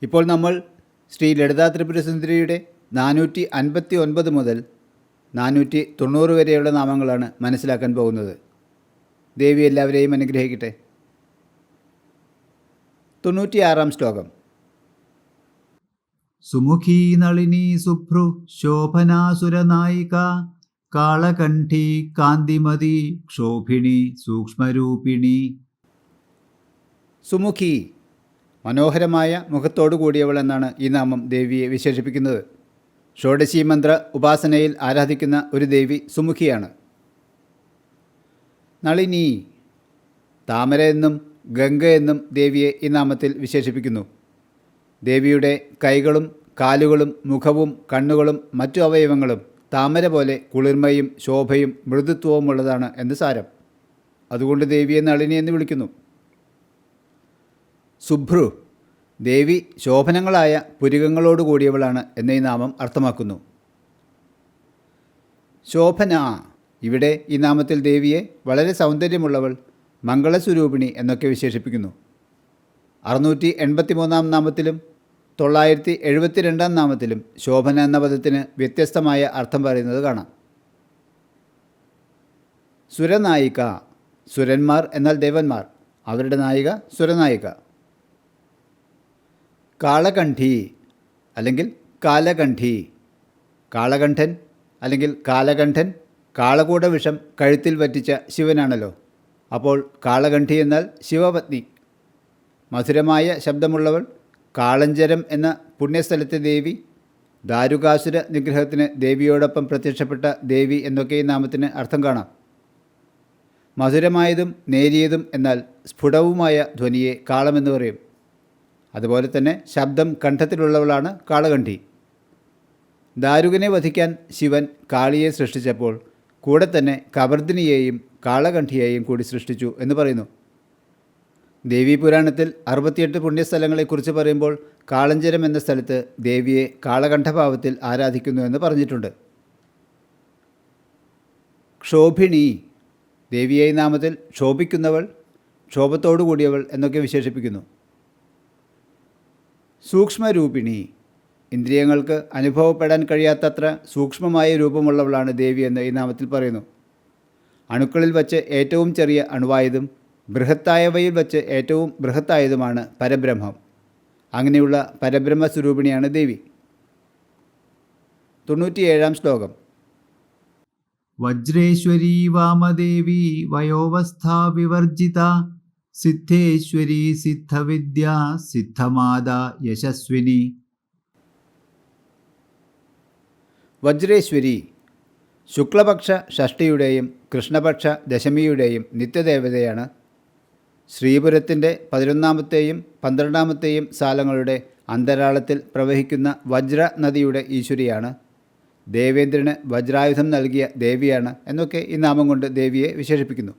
ഇപ്പോൾ നമ്മൾ ശ്രീ ലളിതാ ത്രിപുര സുന്ദരിയുടെ 459 മുതൽ 490 വരെയുള്ള നാമങ്ങളാണ് മനസ്സിലാക്കാൻ പോകുന്നത്. ദേവി എല്ലാവരെയും അനുഗ്രഹിക്കട്ടെ. 96-ാം ശ്ലോകം. സുമുഖീ നളിനി സുഭ്രു ശോഭനാസുരനായിക കാളകണ്ഠി കാന്തിമതി ക്ഷോഭിണി സൂക്ഷ്മരൂപിണി. സുമുഖി, മനോഹരമായ മുഖത്തോടു കൂടിയവൾ എന്നാണ് ഈ നാമം ദേവിയെ വിശേഷിപ്പിക്കുന്നത്. ഷോഡശി മന്ത്ര ഉപാസനയിൽ ആരാധിക്കുന്ന ഒരു ദേവി സുമുഖിയാണ്. നളിനി, താമര എന്നും ഗംഗ എന്നും ദേവിയെ ഈ നാമത്തിൽ വിശേഷിപ്പിക്കുന്നു. ദേവിയുടെ കൈകളും കാലുകളും മുഖവും കണ്ണുകളും മറ്റു അവയവങ്ങളും താമര പോലെ കുളിർമയും ശോഭയും മൃദുത്വവും ഉള്ളതാണ് എന്ന് സാരം. അതുകൊണ്ട് ദേവിയെ നളിനി എന്ന് വിളിക്കുന്നു. സുഭ്രു, ദേവി ശോഭനങ്ങളായ പുരികങ്ങളോട് കൂടിയവളാണ് എന്ന ഈ നാമം അർത്ഥമാക്കുന്നു. ശോഭന, ഇവിടെ ഈ നാമത്തിൽ ദേവിയെ വളരെ സൗന്ദര്യമുള്ളവൾ, മംഗളസ്വരൂപിണി എന്നൊക്കെ വിശേഷിപ്പിക്കുന്നു. 683-ാം നാമത്തിലും 972-ാം നാമത്തിലും ശോഭന എന്ന പദത്തിന് വ്യത്യസ്തമായ അർത്ഥം പറയുന്നത് കാണാം. സുരനായിക, സുരന്മാർ എന്നാൽ ദേവന്മാർ, അവരുടെ നായിക സുരനായിക. കാളകണ്ഠി അല്ലെങ്കിൽ കാലകണ്ഠി, കാളകണ്ഠൻ അല്ലെങ്കിൽ കാലകണ്ഠൻ കാളകൂട വിഷം കഴുത്തിൽ വറ്റിച്ച ശിവനാണല്ലോ. അപ്പോൾ കാളകണ്ഠി എന്നാൽ ശിവപത്നി. മധുരമായ ശബ്ദമുള്ളവൾ, കാളഞ്ചരം എന്ന പുണ്യസ്ഥലത്തെ ദേവി, ദാരുകാസുര നിഗ്രഹത്തിന് ദേവിയോടൊപ്പം പ്രത്യക്ഷപ്പെട്ട ദേവി എന്നൊക്കെ ഈ നാമത്തിന് അർത്ഥം കാണാം. മധുരമായതും നേരിയതും എന്നാൽ സ്ഫുടവുമായ ധ്വനിയെ കാളമെന്ന് പറയും. അതുപോലെ തന്നെ ശബ്ദം കണ്ഠത്തിലുള്ളവളാണ് കാളകണ്ഠി. ദാരുകനെ വധിക്കാൻ ശിവൻ കാളിയെ സൃഷ്ടിച്ചപ്പോൾ കൂടെ തന്നെ കവർദിനിയെയും കാളകണ്ഠിയെയും കൂടി സൃഷ്ടിച്ചു എന്ന് പറയുന്നു. ദേവീ പുരാണത്തിൽ 68 പുണ്യസ്ഥലങ്ങളെക്കുറിച്ച് പറയുമ്പോൾ കാളഞ്ചരം എന്ന സ്ഥലത്ത് ദേവിയെ കാളകണ്ഠഭാവത്തിൽ ആരാധിക്കുന്നു എന്ന് പറഞ്ഞിട്ടുണ്ട്. ക്ഷോഭിണി, ദേവിയെ ഈ നാമത്തിൽ ക്ഷോഭിക്കുന്നവൾ, ക്ഷോഭത്തോടു കൂടിയവൾ എന്നൊക്കെ വിശേഷിപ്പിക്കുന്നു. സൂക്ഷ്മരൂപിണി, ഇന്ദ്രിയങ്ങൾക്ക് അനുഭവപ്പെടാൻ കഴിയാത്തത്ര സൂക്ഷ്മമായ രൂപമുള്ളവളാണ് ദേവി എന്ന് ഈ നാമത്തിൽ പറയുന്നു. അണുക്കളിൽ വച്ച് ഏറ്റവും ചെറിയ അണുവായതും ബൃഹത്തായവയിൽ വച്ച് ഏറ്റവും ബൃഹത്തായതുമാണ് പരബ്രഹ്മം. അങ്ങനെയുള്ള പരബ്രഹ്മസ്വരൂപിണിയാണ് ദേവി. 97-ാം ശ്ലോകം. വജ്രേശ്വരീ വാമദേവി വയോവസ്ഥാ വിവർജിത സിദ്ധേശ്വരി സിദ്ധവിദ്യ സിദ്ധമാതാ യശസ്വിനി. വജ്രേശ്വരി, ശുക്ലപക്ഷ ഷഷ്ടിയുടെയും കൃഷ്ണപക്ഷ ദശമിയുടെയും നിത്യദേവതയാണ്. ശ്രീപുരത്തിൻ്റെ 11-ാമത്തെയും 12-ാമത്തെയും സാലങ്ങളുടെ അന്തരാളത്തിൽ പ്രവഹിക്കുന്ന വജ്ര നദിയുടെ ഈശ്വരിയാണ്. ദേവേന്ദ്രന് വജ്രായുധം നൽകിയ ദേവിയാണ് എന്നൊക്കെ ഈ നാമം കൊണ്ട് ദേവിയെ വിശേഷിപ്പിക്കുന്നു.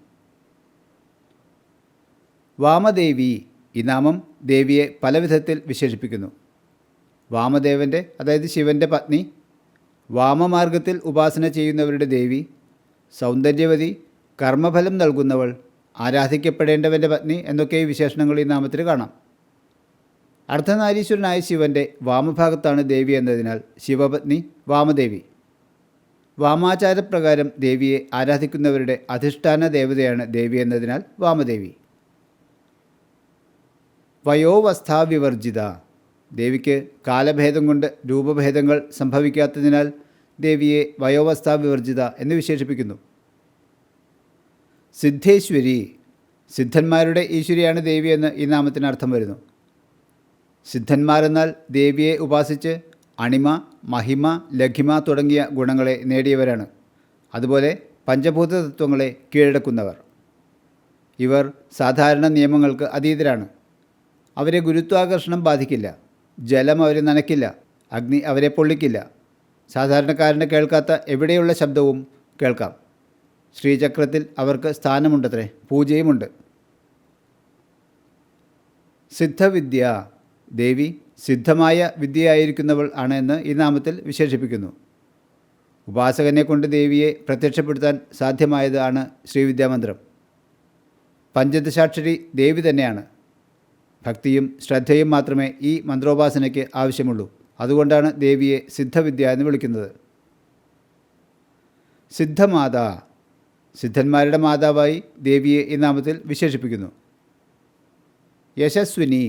വാമദേവി, ഈ നാമം ദേവിയെ പല വിധത്തിൽ വിശേഷിപ്പിക്കുന്നു. വാമദേവൻ്റെ, അതായത് ശിവൻ്റെ പത്നി, വാമമാർഗത്തിൽ ഉപാസന ചെയ്യുന്നവരുടെ ദേവി, സൗന്ദര്യവതി, കർമ്മഫലം നൽകുന്നവൾ, ആരാധിക്കപ്പെടേണ്ടവൻ്റെ പത്നി എന്നൊക്കെ ഈ വിശേഷണങ്ങൾ ഈ നാമത്തിൽ കാണാം. അർദ്ധനാരീശ്വരനായ ശിവൻ്റെ വാമഭാഗത്താണ് ദേവി എന്നതിനാൽ ശിവപത്നി വാമദേവി. വാമാചാരപ്രകാരം ദേവിയെ ആരാധിക്കുന്നവരുടെ അധിഷ്ഠാന ദേവതയാണ് ദേവി എന്നതിനാൽ വാമദേവി. വയോവസ്ഥാവിവർജിത, ദേവിക്ക് കാലഭേദം കൊണ്ട് രൂപഭേദങ്ങൾ സംഭവിക്കാത്തതിനാൽ ദേവിയെ വയോവസ്ഥാവിവർജിത എന്ന് വിശേഷിപ്പിക്കുന്നു. സിദ്ധേശ്വരി, സിദ്ധന്മാരുടെ ഈശ്വരിയാണ് ദേവി എന്ന് ഈ നാമത്തിന് അർത്ഥം വരുന്നു. സിദ്ധന്മാരെന്നാൽ ദേവിയെ ഉപാസിച്ച് അണിമ, മഹിമ, ലഘിമ തുടങ്ങിയ ഗുണങ്ങളെ നേടിയവരാണ്. അതുപോലെ പഞ്ചഭൂത തത്വങ്ങളെ കീഴടക്കുന്നവർ. ഇവർ സാധാരണ നിയമങ്ങൾക്ക് അതീതരാണ്. അവരെ ഗുരുത്വാകർഷണം ബാധിക്കില്ല, ജലം അവരെ നനയ്ക്കില്ല, അഗ്നി അവരെ പൊള്ളിക്കില്ല. സാധാരണക്കാരന് കേൾക്കാത്ത എവിടെയുള്ള ശബ്ദവും കേൾക്കാം. ശ്രീചക്രത്തിൽ അവർക്ക് സ്ഥാനമുണ്ടത്രേ, പൂജയുമുണ്ട്. സിദ്ധവിദ്യ, ദേവി സിദ്ധമായ വിദ്യയായിരിക്കുന്നവൾ ആണ് എന്ന് ഈ നാമത്തിൽ വിശേഷിപ്പിക്കുന്നു. ഉപാസകനെ കൊണ്ട് ദേവിയെ പ്രത്യക്ഷപ്പെടുത്താൻ സാധ്യമായതാണ് ശ്രീവിദ്യാമന്ത്രം. പഞ്ചദശാക്ഷരി ദേവി തന്നെയാണ്. ഭക്തിയും ശ്രദ്ധയും മാത്രമേ ഈ മന്ത്രോപാസനയ്ക്ക് ആവശ്യമുള്ളൂ. അതുകൊണ്ടാണ് ദേവിയെ സിദ്ധവിദ്യ എന്ന് വിളിക്കുന്നത്. സിദ്ധമാതാ, സിദ്ധന്മാരുടെ മാതാവായി ദേവിയെ ഈ നാമത്തിൽ വിശേഷിപ്പിക്കുന്നു. യശസ്വിനി,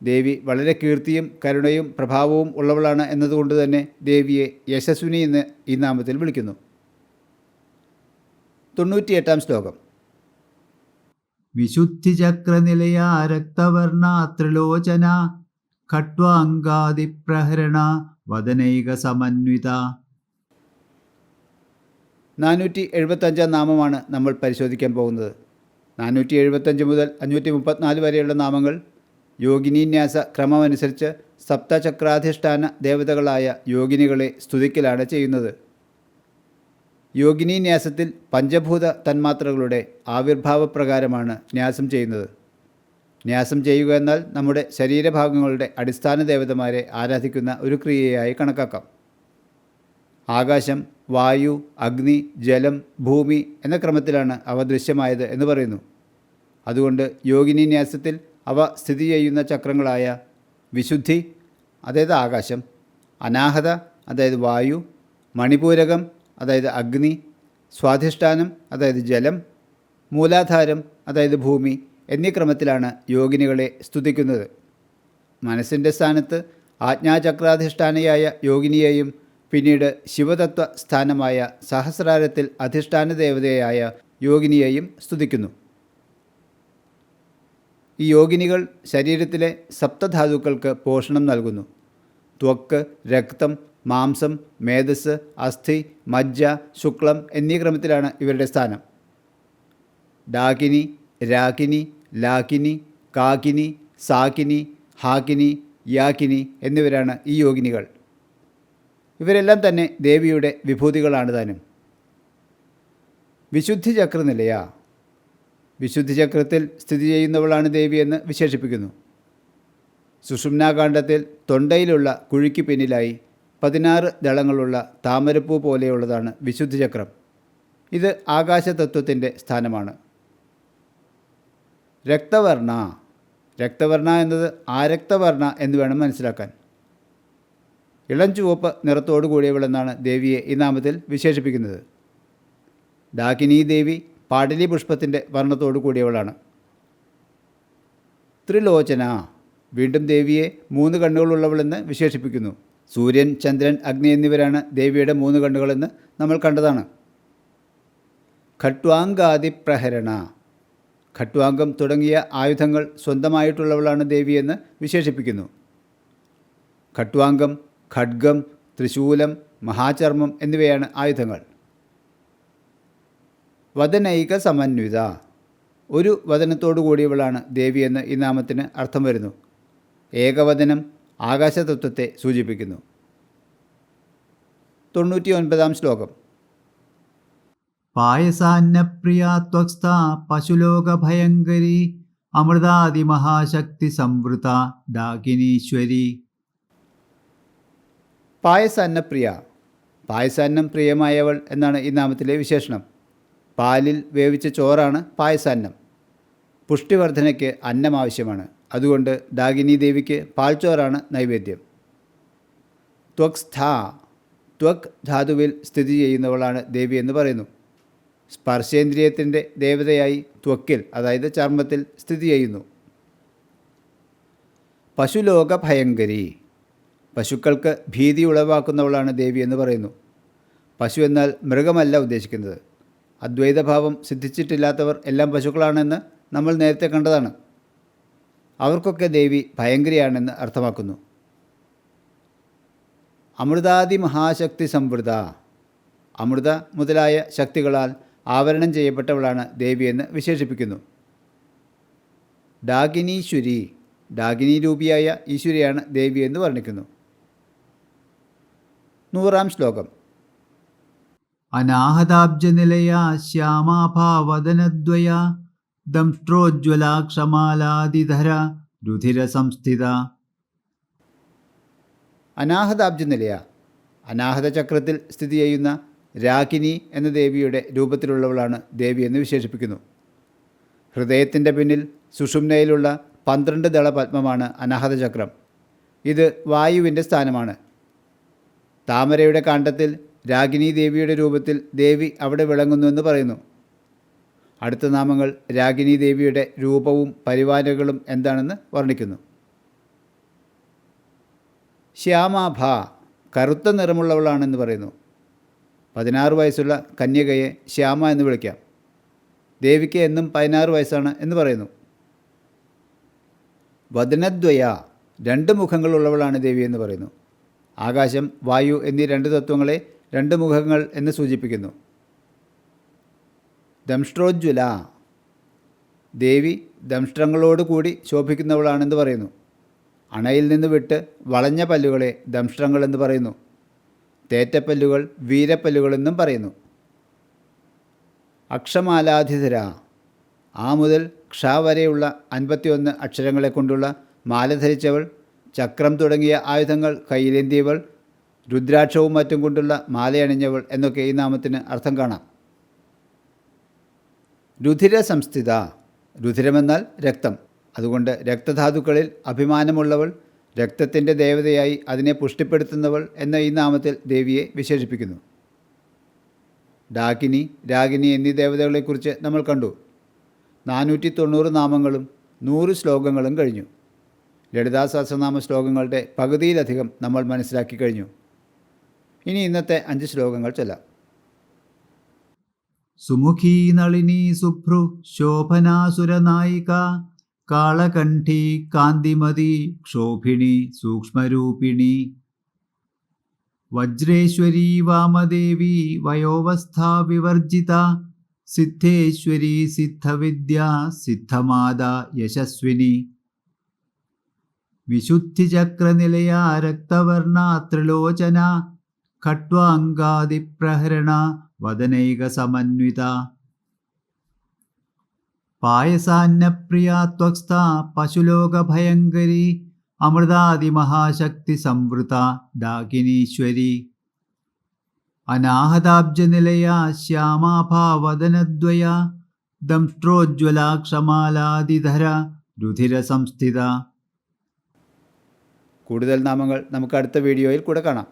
ദേവി വളരെ കീർത്തിയും കരുണയും പ്രഭാവവും ഉള്ളവളാണ് എന്നതുകൊണ്ട് തന്നെ ദേവിയെ യശസ്വിനി എന്ന് ഈ നാമത്തിൽ വിളിക്കുന്നു. 98-ാം ശ്ലോകം. വിശുദ്ധിചക്രനിലയ രക്തവർണ ത്രിലോചന ഖട്വാങ്കാദിപ്രഹരണ വദനൈക സമന്വിത. 475-ാം നാമമാണ് നമ്മൾ പരിശോധിക്കാൻ പോകുന്നത്. 475 മുതൽ 534 വരെയുള്ള നാമങ്ങൾ യോഗിനീന്യാസ ക്രമമനുസരിച്ച് സപ്തചക്രാധിഷ്ഠാന ദേവതകളായ യോഗിനികളെ സ്തുതിക്കലാണ് ചെയ്യുന്നത്. യോഗിനീന്യാസത്തിൽ പഞ്ചഭൂത തന്മാത്രകളുടെ ആവിർഭാവപ്രകാരമാണ് ന്യാസം ചെയ്യുന്നത്. ന്യാസം ചെയ്യുക എന്നാൽ നമ്മുടെ ശരീരഭാഗങ്ങളുടെ അടിസ്ഥാന ദേവതമാരെ ആരാധിക്കുന്ന ഒരു ക്രിയയായി കണക്കാക്കാം. ആകാശം, വായു, അഗ്നി, ജലം, ഭൂമി എന്ന ക്രമത്തിലാണ് അവ ദൃശ്യമായത് എന്ന് പറയുന്നു. അതുകൊണ്ട് യോഗിനീന്യാസത്തിൽ അവ സ്ഥിതി ചെയ്യുന്ന ചക്രങ്ങളായ വിശുദ്ധി, അതായത് ആകാശം, അനാഹത, അതായത് വായു, മണിപൂരകം, അതായത് അഗ്നി, സ്വാധിഷ്ഠാനം, അതായത് ജലം, മൂലാധാരം, അതായത് ഭൂമി എന്നീ ക്രമത്തിലാണ് യോഗിനികളെ സ്തുതിക്കുന്നത്. മനസ്സിൻ്റെ സ്ഥാനത്ത് ആജ്ഞാചക്രാധിഷ്ഠാനയായ യോഗിനിയെയും പിന്നീട് ശിവതത്വ സ്ഥാനമായ സഹസ്രാരത്തിൽ അധിഷ്ഠാന ദേവതയായ യോഗിനിയെയും സ്തുതിക്കുന്നു. ഈ യോഗിനികൾ ശരീരത്തിലെ സപ്തധാതുക്കൾക്ക് പോഷണം നൽകുന്നു. ത്വക്ക്, രക്തം, മാംസം, മേധസ്, അസ്ഥി, മജ്ജ, ശുക്ലം എന്നീ ക്രമത്തിലാണ് ഇവരുടെ സ്ഥാനം. ഡാകിനി, രാകിനി, ലാകിനി, കാകിനി, സാകിനി, ഹാകിനി, യാകിനി എന്നിവരാണ് ഈ യോഗിനികൾ. ഇവരെല്ലാം തന്നെ ദേവിയുടെ വിഭൂതികളാണ് താനും. വിശുദ്ധിചക്രനിലയ, വിശുദ്ധിചക്രത്തിൽ സ്ഥിതി ചെയ്യുന്നവളാണ് ദേവിയെന്ന് വിശേഷിപ്പിക്കുന്നു. സുഷുമ്നാകാന്ഡത്തിൽ തൊണ്ടയിലുള്ള കുഴിക്ക് പിന്നിലായി 16 ദളങ്ങളുള്ള താമരപ്പൂ പോലെയുള്ളതാണ് വിശുദ്ധിചക്രം. ഇത് ആകാശതത്വത്തിൻ്റെ സ്ഥാനമാണ്. രക്തവർണ, രക്തവർണ എന്നത് ആരക്തവർണ എന്ന് വേണം മനസ്സിലാക്കാൻ. ഇളം ചുവപ്പ് നിറത്തോടു കൂടിയവളെന്നാണ് ദേവിയെ ഈ നാമത്തിൽ വിശേഷിപ്പിക്കുന്നത്. ഡാകിനി ദേവി പാടലി പുഷ്പത്തിൻ്റെ വർണ്ണത്തോടു കൂടിയവളാണ്. ത്രിലോചന, വീണ്ടും ദേവിയെ 3 കണ്ണുകളുള്ളവളെന്ന് വിശേഷിപ്പിക്കുന്നു. സൂര്യൻ, ചന്ദ്രൻ, അഗ്നി എന്നിവരാണ് ദേവിയുടെ 3 കണ്ണുകളെന്ന് നമ്മൾ കണ്ടതാണ്. ഖട്വാങ്കാദിപ്രഹരണ, ഖട്വാങ്കം തുടങ്ങിയ ആയുധങ്ങൾ സ്വന്തമായിട്ടുള്ളവളാണ് ദേവിയെന്ന് വിശേഷിപ്പിക്കുന്നു. ഖട്വാങ്കം, ഖഡ്ഗം, ത്രിശൂലം, മഹാചർമ്മം എന്നിവയാണ് ആയുധങ്ങൾ. വദനൈക സമന്വിത, ഒരു വദനത്തോടു കൂടിയവളാണ് ദേവിയെന്ന് ഈ നാമത്തിന് അർത്ഥം വരുന്നു. ഏകവദനം ആകാശതത്വത്തെ സൂചിപ്പിക്കുന്നു. 99-ാം ശ്ലോകം. പായസാന്നപ്രിയാ ത്വക്സ്ഥാ പശുലോകഭയങ്കരി അമൃതാദിമഹാശക്തി സംവൃത ഡാകിനീശ്വരി. പായസാന്നപ്രിയ, പായസാന്നം പ്രിയമായവൾ എന്നാണ് ഈ നാമത്തിലെ വിശേഷണം. പാലിൽ വേവിച്ച ചോറാണ് പായസാന്നം. പുഷ്ടിവർദ്ധനയ്ക്ക് അന്നം ആവശ്യമാണ്. അതുകൊണ്ട് ഡാകിനി ദേവിക്ക് പാൽച്ചോറാണ് നൈവേദ്യം. ത്വക്സ്ഥ, ത്വക് ധാതുവിൽ സ്ഥിതി ചെയ്യുന്നവളാണ് ദേവി എന്ന് പറയുന്നു. സ്പർശേന്ദ്രിയത്തിൻ്റെ ദേവതയായി ത്വക്കിൽ, അതായത് ചർമ്മത്തിൽ സ്ഥിതി ചെയ്യുന്നു. പശുലോക ഭയങ്കരി, പശുക്കൾക്ക് ഭീതി ഉളവാക്കുന്നവളാണ് ദേവി എന്ന് പറയുന്നു. പശു എന്നാൽ മൃഗമല്ല ഉദ്ദേശിക്കുന്നത്. അദ്വൈതഭാവം സിദ്ധിച്ചിട്ടില്ലാത്തവർ എല്ലാം പശുക്കളാണെന്ന് നമ്മൾ നേരത്തെ കണ്ടതാണ്. അവർക്കൊക്കെ ദേവി ഭയങ്കരിയാണെന്ന് അർത്ഥമാക്കുന്നു. അമൃതാദി മഹാശക്തി സംവൃത, അമൃത മുതലായ ശക്തികളാൽ ആവരണം ചെയ്യപ്പെട്ടവളാണ് ദേവിയെന്ന് വിശേഷിപ്പിക്കുന്നു. ഡാകിനീശ്വരി, ഡാകിനി രൂപിയായ ഈശ്വരിയാണ് ദേവിയെന്ന് വർണ്ണിക്കുന്നു. 100-ാം ശ്ലോകം. അനാഹതാബ്ജനിലയ ശ്യാമാഭാവദനദ്വയ ദംഷ്ട്രോജ്വലാക്ഷമാലാദിധര രുധിര സംസ്ഥിത. അനാഹതാബ്ജ നിലയ, അനാഹത ചക്രത്തിൽ സ്ഥിതി ചെയ്യുന്ന രാകിനി എന്ന ദേവിയുടെ രൂപത്തിലുള്ളവളാണ് ദേവി എന്ന് വിശേഷിപ്പിക്കുന്നു. ഹൃദയത്തിൻ്റെ പിന്നിൽ സുഷുമ്നയിലുള്ള 12 ദള പത്മമാണ് അനാഹത ചക്രം. ഇത് വായുവിൻ്റെ സ്ഥാനമാണ്. താമരയുടെ കാണ്ഡത്തിൽ രാഗിണീ ദേവിയുടെ രൂപത്തിൽ ദേവി അവിടെ വിളങ്ങുന്നുവെന്ന് പറയുന്നു. അടുത്ത നാമങ്ങൾ രാഗിണീ ദേവിയുടെ രൂപവും പരിവാരങ്ങളും എന്താണെന്ന് വർണ്ണിക്കുന്നു. ശ്യാമാഭ, കറുത്ത നിറമുള്ളവളാണെന്ന് പറയുന്നു. 16 വയസ്സുള്ള കന്യകയെ ശ്യാമ എന്ന് വിളിക്കാം. ദേവിക്ക് എന്നും 16 വയസ്സാണ് എന്ന് പറയുന്നു. വദനദ്വയ, 2 മുഖങ്ങളുള്ളവളാണ് ദേവി എന്ന് പറയുന്നു. ആകാശം, വായു എന്നീ 2 തത്വങ്ങളെ 2 മുഖങ്ങൾ എന്ന് സൂചിപ്പിക്കുന്നു. ദംഷ്ട്രോജ്വല, ദേവി ദംഷ്ട്രങ്ങളോടുകൂടി ശോഭിക്കുന്നവളാണെന്ന് പറയുന്നു. അണയിൽ നിന്ന് വിട്ട് വളഞ്ഞ പല്ലുകളെ ദംഷ്ട്രങ്ങളെന്ന് പറയുന്നു. തേറ്റപ്പല്ലുകൾ വീരപ്പല്ലുകളെന്നും പറയുന്നു. അക്ഷമാലാധിധര, ആ മുതൽ ക്ഷ വരെയുള്ള 51 അക്ഷരങ്ങളെ കൊണ്ടുള്ള മാല ധരിച്ചവൾ, ചക്രം തുടങ്ങിയ ആയുധങ്ങൾ കയ്യിലേന്തിയവൾ, രുദ്രാക്ഷവും മറ്റും കൊണ്ടുള്ള മാലയണിഞ്ഞവൾ എന്നൊക്കെ ഈ നാമത്തിന് അർത്ഥം കാണാം. രുധിര സംസ്ഥിത, രുധിരമെന്നാൽ രക്തം. അതുകൊണ്ട് രക്തധാതുക്കളിൽ അഭിമാനമുള്ളവൾ, രക്തത്തിൻ്റെ ദേവതയായി അതിനെ പുഷ്ടിപ്പെടുത്തുന്നവൾ എന്ന ഈ നാമത്തിൽ ദേവിയെ വിശേഷിപ്പിക്കുന്നു. ഡാകിനി, രാഗിനി എന്നീ ദേവതകളെക്കുറിച്ച് നമ്മൾ കണ്ടു. 490 നാമങ്ങളും 100 ശ്ലോകങ്ങളും കഴിഞ്ഞു. ലളിതാ സഹസ്രനാമ ശ്ലോകങ്ങളുടെ പകുതിയിലധികം നമ്മൾ മനസ്സിലാക്കി കഴിഞ്ഞു. ഇനി ഇന്നത്തെ 5 ശ്ലോകങ്ങൾ ചൊല്ലാം. സുമുഖീ നളിനി സുഭ്രു ശോഭനാസുരനായിക കാളകണ്ഠി കാന്തിമതി ക്ഷോഭിണി സൂക്ഷ്മരൂപിണി വജ്രേശ്വരി വാമദേവി വയോവസ്ഥാ വിവർജിത സിദ്ധേശ്വരി സിദ്ധവിദ്യ സിദ്ധമാത യശസ്വിനി വിശുദ്ധിചക്രനിലയ രക്തവർണ ത്രിലോചന ഖട്വാംഗാദിപ്രഹരണ വദനൈക സമന്വിത പായസാന്നപ്രിയാ ത്വക്സ്ഥ പശുലോകഭയങ്കരി അമൃതാദിമഹാശക്തി സംവൃത ഡാകിനീശ്വരി അനാഹതാബ്ജനിലയ ശ്യാമാഭാവദനദ്വയ ദംഷ്ട്രോജ്വലാക്ഷമാലാദിധര രുധിര സംസ്ഥിത. കൂടുതൽ നാമങ്ങൾ നമുക്ക് അടുത്ത വീഡിയോയിൽ കൂടെ കാണാം.